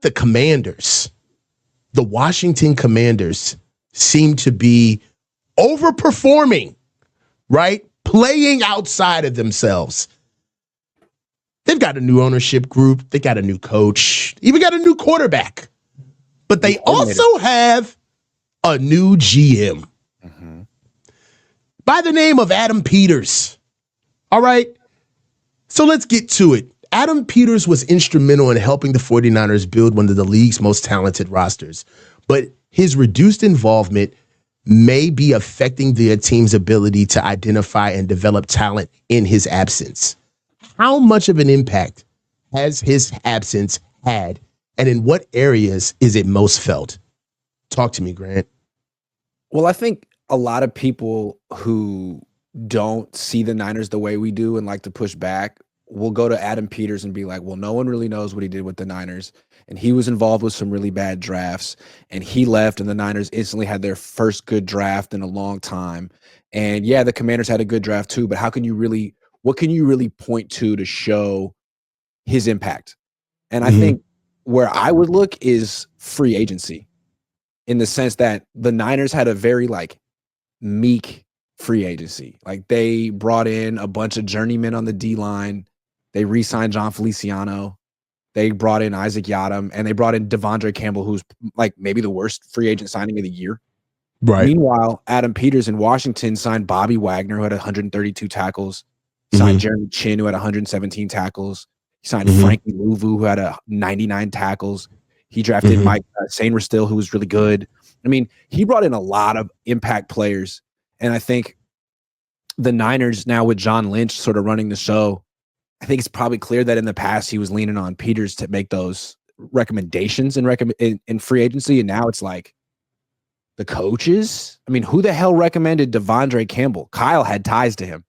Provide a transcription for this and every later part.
the Commanders, the Washington Commanders, seem to be overperforming, right? Playing outside of themselves. They've got a new ownership group. They got a new coach, even got a new quarterback. But they also have a new GM by the name of Adam Peters. All right. So let's get to it. Adam Peters was instrumental in helping the 49ers build one of the league's most talented rosters. But his reduced involvement may be affecting the team's ability to identify and develop talent in his absence. How much of an impact has his absence had, and in what areas is it most felt? Talk to me, Grant. Well, I think a lot of people who don't see the Niners the way we do and like to push back will go to Adam Peters and be like, well, no one really knows what he did with the Niners. And he was involved with some really bad drafts, and he left, and the Niners instantly had their first good draft in a long time. And yeah, the Commanders had a good draft too, but what can you really point to show his impact? And I think where I would look is free agency, in the sense that the Niners had a very meek free agency. Like, they brought in a bunch of journeymen on the D-line. They re-signed John Feliciano. They brought in Isaac Yiadom, and they brought in Devondre Campbell, who's maybe the worst free agent signing of the year. Right. Meanwhile, Adam Peters in Washington signed Bobby Wagner, who had 132 tackles. Signed Jeremy Chin, who had 117 tackles. He signed Frankie Louvu, who had 99 tackles. He drafted Mike Sainristil, who was really good. I mean, he brought in a lot of impact players. And I think the Niners now, with John Lynch sort of running the show, I think it's probably clear that in the past he was leaning on Peters to make those recommendations in free agency. And now it's like the coaches. I mean, who the hell recommended Devondre Campbell? Kyle had ties to him.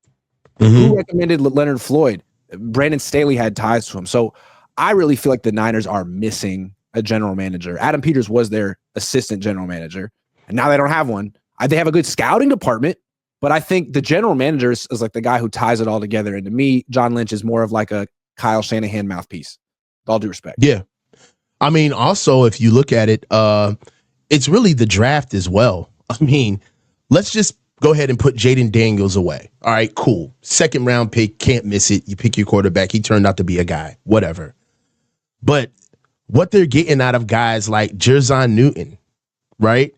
Who recommended Leonard Floyd? Brandon Staley had ties to him. So I really feel like the Niners are missing a general manager. Adam Peters was their assistant general manager, and now they don't have one. They have a good scouting department, but I think the general manager is like the guy who ties it all together. And to me, John Lynch is more of like a Kyle Shanahan mouthpiece, with all due respect. Yeah. I mean, also, if you look at it, it's really the draft as well. I mean, let's just go ahead and put Jaden Daniels away. All right, cool. Second round pick, can't miss it. You pick your quarterback. He turned out to be a guy, whatever. But what they're getting out of guys like Jerzon Newton, right?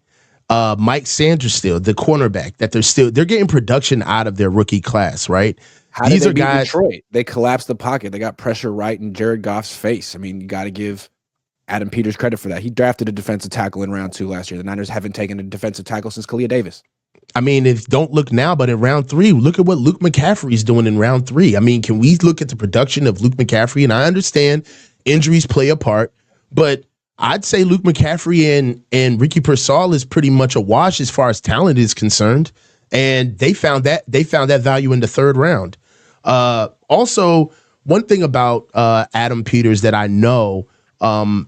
Mike Sanders, still the cornerback, that they're getting production out of their rookie class, right? These are guys. Detroit. They collapsed the pocket. They got pressure right in Jared Goff's face. I mean, you got to give Adam Peters credit for that. He drafted a defensive tackle in round 2 last year. The Niners haven't taken a defensive tackle since Kalia Davis. I mean, don't look now, but in round 3, look at what Luke McCaffrey is doing in round 3. I mean, can we look at the production of Luke McCaffrey? And I understand injuries play a part, but I'd say Luke McCaffrey and Ricky Pearsall is pretty much a wash as far as talent is concerned. And they found that value in the 3rd round. Also, one thing about Adam Peters that I know, we're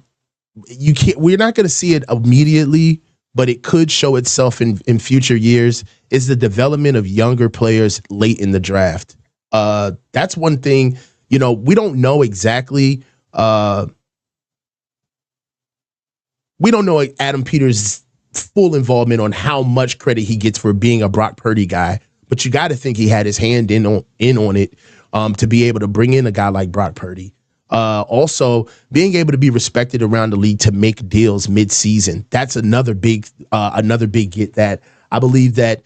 not going to see it immediately, but it could show itself in future years, is the development of younger players late in the draft. That's one thing, we don't know exactly. We don't know Adam Peters' full involvement on how much credit he gets for being a Brock Purdy guy, but you got to think he had his hand in on it to be able to bring in a guy like Brock Purdy. Also, being able to be respected around the league to make deals mid-season. That's another big get that I believe that,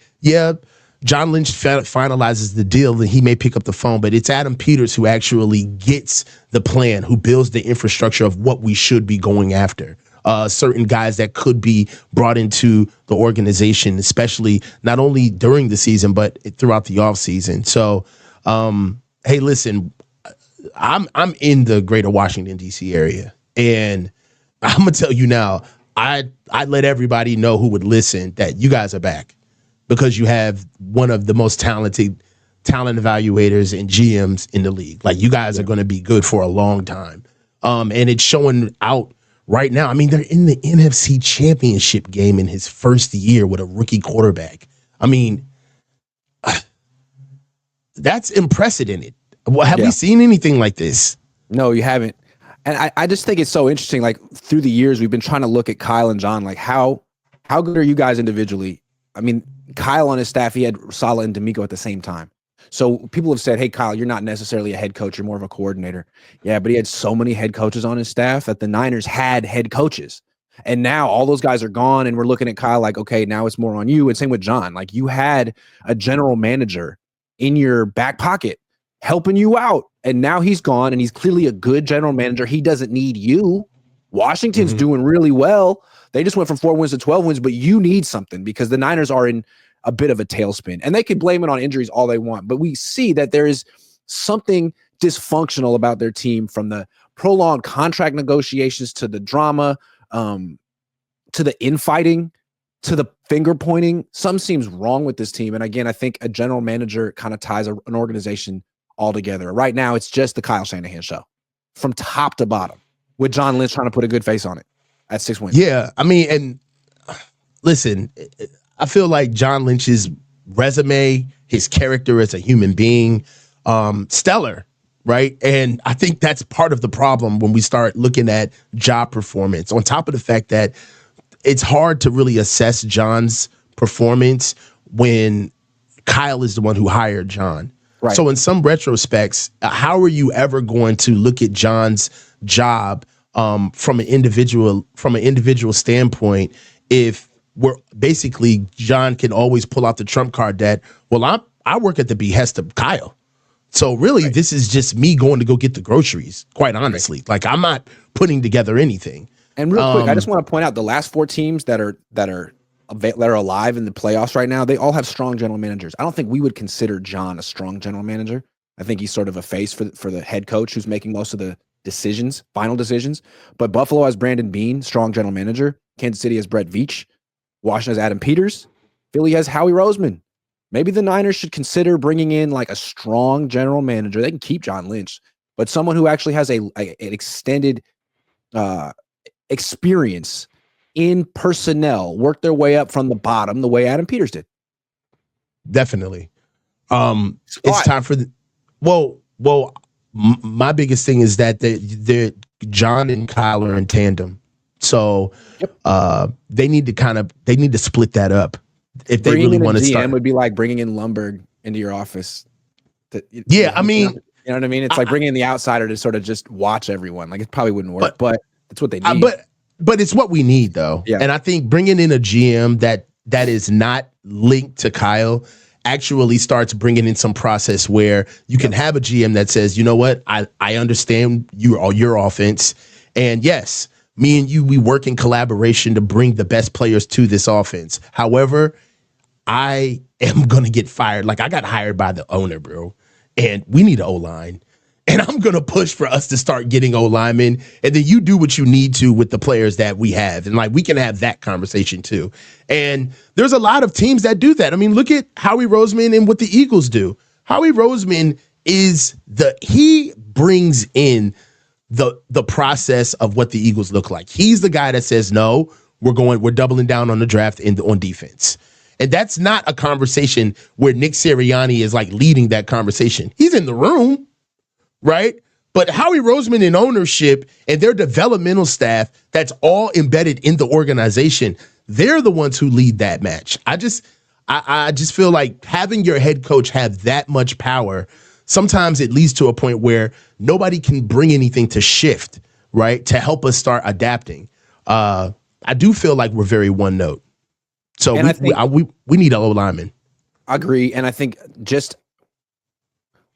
John Lynch finalizes the deal and he may pick up the phone, but it's Adam Peters who actually gets the plan, who builds the infrastructure of what we should be going after. Certain guys that could be brought into the organization, especially not only during the season, but throughout the offseason. So, hey, listen, I'm in the greater Washington, D.C. area, and I'm going to tell you now, I let everybody know who would listen that you guys are back because you have one of the most talent evaluators and GMs in the league. Like, you guys are going to be good for a long time. And it's showing out right now. I mean, they're in the NFC Championship game in his first year with a rookie quarterback. I mean, that's unprecedented. Well, have we seen anything like this? No, you haven't. And I just think it's so interesting. Like through the years, we've been trying to look at Kyle and John. Like how good are you guys individually? I mean, Kyle on his staff, he had Saleh and D'Amico at the same time. So people have said, hey, Kyle, you're not necessarily a head coach. You're more of a coordinator. Yeah, but he had so many head coaches on his staff that the Niners had head coaches. And now all those guys are gone. And we're looking at Kyle like, okay, now it's more on you. And same with John. Like you had a general manager in your back pocket helping you out. And now he's gone and he's clearly a good general manager. He doesn't need you. Washington's doing really well. They just went from 4 wins to 12 wins, but you need something because the Niners are in a bit of a tailspin. And they could blame it on injuries all they want, but we see that there is something dysfunctional about their team, from the prolonged contract negotiations to the drama, to the infighting, to the finger pointing. Something seems wrong with this team. And again, I think a general manager kind of ties an organization all together. Right now, it's just the Kyle Shanahan show from top to bottom, with John Lynch trying to put a good face on it at 6 wins. Yeah, I mean, and listen, I feel like John Lynch's resume, his character as a human being, stellar, right? And I think that's part of the problem when we start looking at job performance, on top of the fact that it's hard to really assess John's performance when Kyle is the one who hired John. Right. So in some retrospects, how are you ever going to look at John's job from an individual standpoint if we're basically, John can always pull out the trump card that, well, I work at the behest of Kyle. So really, right, this is just me going to go get the groceries, quite honestly. Right. Like, I'm not putting together anything. And real quick, I just want to point out the last 4 teams that are alive in the playoffs right now, they all have strong general managers. I don't think we would consider John a strong general manager. I think he's sort of a face for the head coach who's making most of the decisions, final decisions. But Buffalo has Brandon Beane, strong general manager. Kansas City has Brett Veach. Washington has Adam Peters. Philly has Howie Roseman. Maybe the Niners should consider bringing in like a strong general manager. They can keep John Lynch, but someone who actually has an extended experience in personnel, work their way up from the bottom the way Adam Peters did. Definitely. It's time for my biggest thing is that the John and Kyle are in tandem. So they need to split that up if they really want to start. GM would be like bringing in Lumberg into your office. I mean, you know what I mean? It's like bringing in the outsider to sort of just watch everyone. Like, it probably wouldn't work, but it's what they need. But it's what we need, though. Yeah. And I think bringing in a GM that is not linked to Kyle actually starts bringing in some process where you can have a GM that says, you know what, I understand your offense. And yes, me and you, we work in collaboration to bring the best players to this offense. However, I am going to get fired. Like, I got hired by the owner, bro, and we need an O-line. And I'm going to push for us to start getting O-linemen. And then you do what you need to with the players that we have. And like, we can have that conversation too. And there's a lot of teams that do that. I mean, look at Howie Roseman and what the Eagles do. Howie Roseman he brings in the process of what the Eagles look like. He's the guy that says, no, we're doubling down on the draft on defense. And that's not a conversation where Nick Sirianni is like leading that conversation. He's in the room, right? But Howie Roseman in ownership and their developmental staff that's all embedded in the organization, they're the ones who lead that match. I just feel like having your head coach have that much power, sometimes it leads to a point where nobody can bring anything to shift, right, to help us start adapting. I do feel like we're very one note. So we need an O-lineman. I agree. And I think just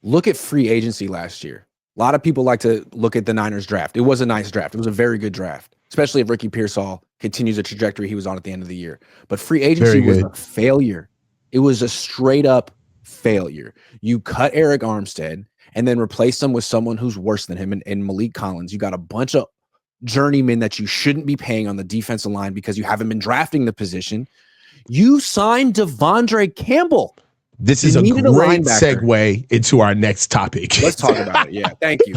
look at free agency last year. A lot of people like to look at the Niners draft. It was a nice draft. It was a very good draft, especially if Ricky Pearsall continues the trajectory he was on at the end of the year. But free agency was a failure. It was a straight up failure. You cut Eric Armstead and then replace him with someone who's worse than him and Malik Collins. You got a bunch of journeymen that you shouldn't be paying on the defensive line because you haven't been drafting the position. You signed Devondre Campbell. This is a great segue into our next topic. Let's talk about it. Yeah, thank you.